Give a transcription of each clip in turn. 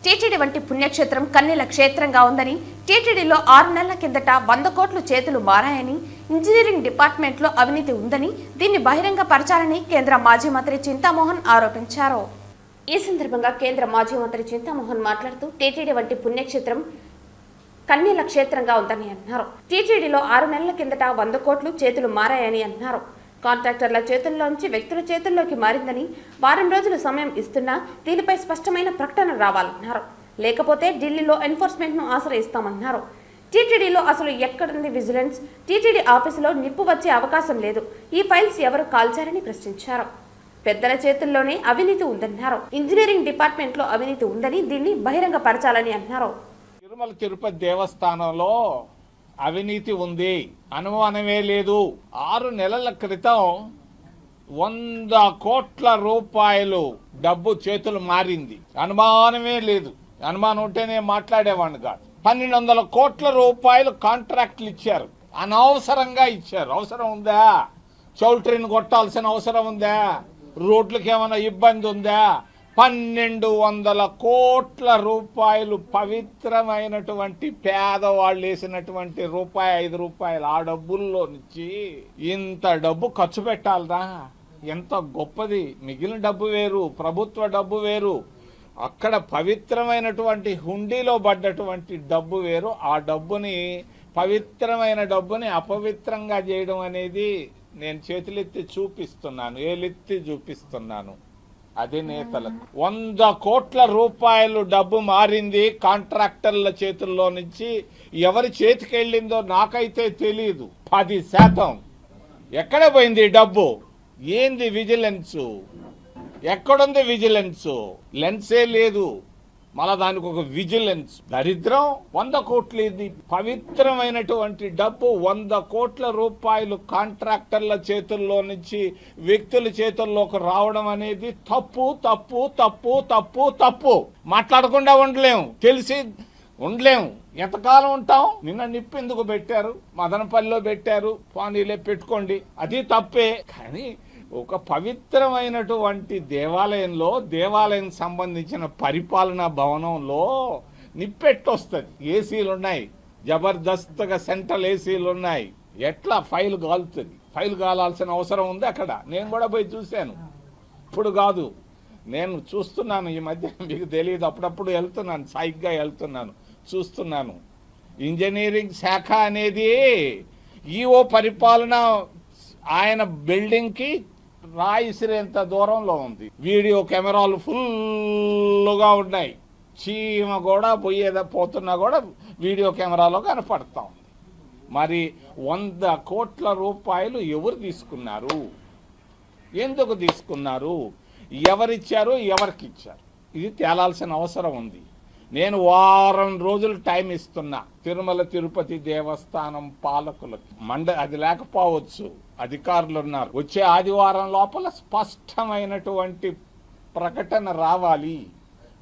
TTD వంటి పుణ్యక్షేత్రం కన్నీల క్షేత్రంగా ఉందని, టీటీడీలో 6 నెలల కిందట 100 కోట్లు చేతులు మారాయని, ఇంజనీరింగ్ డిపార్ట్మెంట్లో అవినీతి ఉందని, దీన్ని బహిరంగ పరచాలని కేంద్ర మాజీ మంత్రి చింతామోహన్ ఆరోపించారు. ఈ సందర్భంగా కేంద్ర మాజీ మంత్రి చింతామోహన్ మాట్లాడుతూ, టీటీడీ వంటి పుణ్యక్షేత్రం కన్నీల క్షేత్రంగా ఉందని అన్నారు. టీటీడీలో 6 నెలల కిందట 100 కోట్లు చేతులు మారాయని అన్నారు. కాంట్రాక్టర్ల చేతుల్లోంచి వ్యక్తుల చేతుల్లోకి మారిందని, వారం రోజులు సమయం ఇస్తున్నా దీనిపై స్పష్టమైన ప్రకటన రావాలన్నారు. లేకపోతే ఢిల్లీలో ఎన్ఫోర్స్మెంట్ను ఆశ్రయిస్తామన్నారు. టీటీడీలో అసలు ఎక్కడుంది విజిలెన్స్? టీటీడీ ఆఫీసులో నిప్పు వచ్చే అవకాశం లేదు. ఈ ఫైల్స్ ఎవరు కాల్చారని ప్రశ్నించారు. పెద్దల చేతుల్లోనే అవినీతి ఉందన్నారు. ఇంజనీరింగ్ డిపార్ట్మెంట్లో అవినీతి ఉందని, దీన్ని బహిరంగ పరచాలని అన్నారు. తిరుమల తిరుపతి దేవస్థానంలో అవినీతి ఉంది, అనుమానమే లేదు. 6 నెలల క్రితం 100 కోట్ల రూపాయలు డబ్బు చేతులు మారింది, అనుమానమే లేదు. అనుమానం ఉంటేనే మాట్లాడేవాడిని కాదు. 1200 కోట్ల రూపాయలు కాంట్రాక్ట్లు ఇచ్చారు, అనవసరంగా ఇచ్చారు. అవసరం ఉందా? చౌల్ట్రీని కొట్టాల్సిన అవసరం ఉందా? రోడ్లకి ఏమైనా ఇబ్బంది ఉందా? 1200 కోట్ల రూపాయలు పవిత్రమైనటువంటి పేదవాళ్ళు వేసినటువంటి రూపాయి 5 రూపాయలు ఆ డబ్బుల్లో నుంచి ఇంత డబ్బు ఖర్చు పెట్టాలదా? ఎంత గొప్పది! మిగిలిన డబ్బు వేరు, ప్రభుత్వ డబ్బు వేరు. అక్కడ పవిత్రమైనటువంటి హుండీలో పడ్డటువంటి డబ్బు వేరు. ఆ డబ్బుని, పవిత్రమైన డబ్బుని అపవిత్రంగా చేయడం అనేది నేను చేతులెత్తి చూపిస్తున్నాను, ఏలెత్తి చూపిస్తున్నాను. అది నేతలకు 100 కోట్ల రూపాయలు డబ్బు మారింది కాంట్రాక్టర్ల చేతుల్లో నుంచి. ఎవరి చేతికి వెళ్ళిందో నాకైతే తెలియదు. 10% ఎక్కడ పోయింది డబ్బు? ఏంది విజిలెన్స్? ఎక్కడుంది విజిలెన్స్? లెన్సే లేదు, మళ్ళా దానికి ఒక విజిలెన్స్. దరిద్రం. 100 కోట్లు ఇది పవిత్రమైనటువంటి డబ్బు. 100 కోట్ల రూపాయలు కాంట్రాక్టర్ల చేతుల్లో నుంచి వ్యక్తుల చేతుల్లోకి రావడం అనేది తప్పు తప్పు తప్పు తప్పు తప్పు. మాట్లాడకుండా ఉండలేము, తెలిసి ఉండలేము. ఎంతకాలం ఉంటాం? నిన్న నిప్పు ఎందుకు పెట్టారు? మదనపల్లిలో పెట్టారు, పానీలే పెట్టుకోండి, అది తప్పే. కానీ ఒక పవిత్రమైనటువంటి దేవాలయంలో, దేవాలయం సంబంధించిన పరిపాలనా భవనంలో నిప్పెట్టొస్తుంది. ఏసీలు ఉన్నాయి, జబర్దస్త్గా సెంట్రల్ ఏసీలు ఉన్నాయి. ఎట్లా ఫైల్ కాలుతుంది? ఫైల్ కాలాల్సిన అవసరం ఉంది అక్కడ. నేను కూడా పోయి చూశాను. ఇప్పుడు కాదు, నేను చూస్తున్నాను ఈ మధ్య. మీకు తెలియదు, అప్పుడప్పుడు వెళ్తున్నాను, సైగ్గా వెళ్తున్నాను, చూస్తున్నాను. ఇంజనీరింగ్ శాఖ అనేది ఈఓ పరిపాలన ఆయన బిల్డింగ్కి రాయిసిరేంత దూరంలో ఉంది. వీడియో కెమెరాలు ఫుల్గా ఉన్నాయి. చీమ కూడా పోతున్నా కూడా వీడియో కెమెరాలో కనపడతా ఉంది. మరి 100 కోట్ల రూపాయలు ఎవరు తీసుకున్నారు? ఎందుకు తీసుకున్నారు? ఎవరిచ్చారు? ఎవరికి ఇచ్చారు? ఇది తేలాల్సిన అవసరం ఉంది. నేను వారం రోజులు టైం ఇస్తున్నా తిరుమల తిరుపతి దేవస్థానం పాలకులకి. అది లేకపోవచ్చు, అధికారులు ఉన్నారు. వచ్చే ఆదివారం లోపల స్పష్టమైనటువంటి ప్రకటన రావాలి.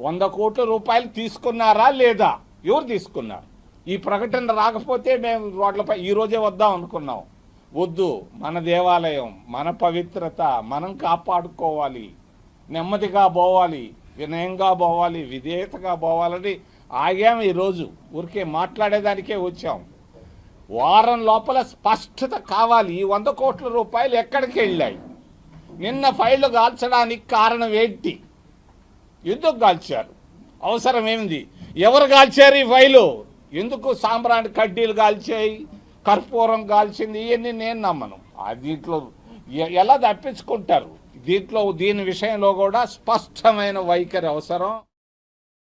100 కోట్ల రూపాయలు తీసుకున్నారా లేదా? ఎవరు తీసుకున్నారు? ఈ ప్రకటన రాకపోతే మేము రోడ్లపై ఈ రోజే వద్దాం అనుకున్నాం. వద్దు, మన దేవాలయం, మన పవిత్రత మనం కాపాడుకోవాలి, నెమ్మదిగా పోవాలి, వినయంగా పోవాలి, విధేయతగా పోవాలని ఆగాము. ఈరోజు ఊరికే మాట్లాడేదానికే వచ్చాం. వారం లోపల స్పష్టత కావాలి. ఈ 100 కోట్ల రూపాయలు ఎక్కడికి వెళ్ళాయి? నిన్న ఫైళ్లు కాల్చడానికి కారణం ఏంటి? ఎందుకు కాల్చారు? అవసరం ఏంది? ఎవరు కాల్చారు ఈ ఫైలు? ఎందుకు సాంబ్రాణి కడ్డీలు కాల్చాయి, కర్పూరం కాల్చింది? ఇవన్నీ నేను నమ్మను. దీంట్లో ఎలా తప్పించుకుంటారు? దీని విషయంలో కూడా స్పష్టమైన వైఖరి అవసరం.